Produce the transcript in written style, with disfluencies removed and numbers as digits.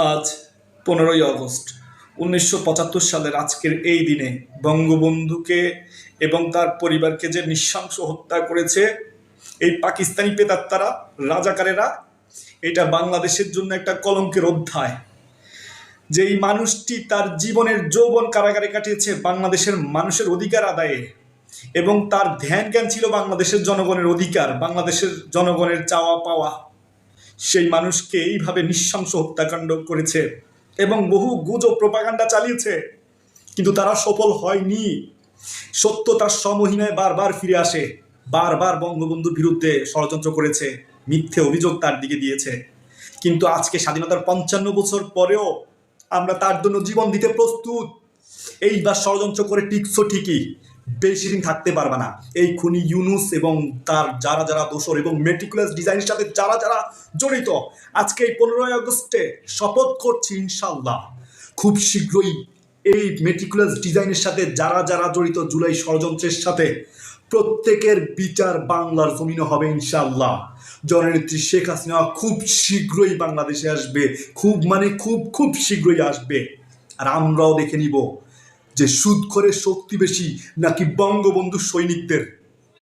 আজ 15ই আগস্ট 1975 সালের আজকের এই দিনে বঙ্গবন্ধুকে এবং তার পরিবারকে যে নৃশংস হত্যা করেছে এই পাকিস্তানি প্রেতাত্মারা, রাজাকারেরা, এটা বাংলাদেশের জন্য একটা কলঙ্কের অধ্যায়। যেই মানুষটি তার জীবনের যৌবন কারাগারে কাটিয়েছে বাংলাদেশের মানুষের অধিকার আদায়ে, এবং তার ধ্যান জ্ঞান ছিল বাংলাদেশের জনগণের অধিকার, বাংলাদেশের জনগণের চাওয়া পাওয়া, সেই মানুষকে এইভাবে নৃশংস হত্যাকাণ্ড করেছে এবং বহু গুজব প্রপাগান্ডা চালিয়েছে, কিন্তু তারা সফল হয়নি। সত্য তার সমহিমায় বারবার ফিরে আসে, বারবার বঙ্গবন্ধুর বিরুদ্ধে ষড়যন্ত্র করেছে, মিথ্যে অভিযোগ তার দিকে দিয়েছে। কিন্তু আজকে স্বাধীনতার 55 বছর পরেও আমরা তার জন্য জীবন দিতে প্রস্তুত। এইবার ষড়যন্ত্র করে টিকছো ঠিকই, বেশি দিন থাকতে পারবে না। এই খুনি ইউনুস এবং তার যারা যারা দোসর এবং মেটিকুলাস ডিজাইনের সাথে যারা যারা জড়িত, আজকে এই 15ই আগস্টে শপথ করছি ইনশাল্লাহ খুব শীঘ্রই এই মেটিকুলাস ডিজাইনের সাথে যারা যারা জড়িত জুলাই ষড়যন্ত্রের সাথে প্রত্যেকের বিচার বাংলার জমিনে হবে ইনশাল্লাহ। জননেত্রী শেখ হাসিনা খুব শীঘ্রই বাংলাদেশে আসবে, খুব মানে খুব খুব শীঘ্রই আসবে। আর আমরাও দেখে নিব যে সুদখোরের শক্তি বেশি নাকি বঙ্গবন্ধু সৈনিকদের।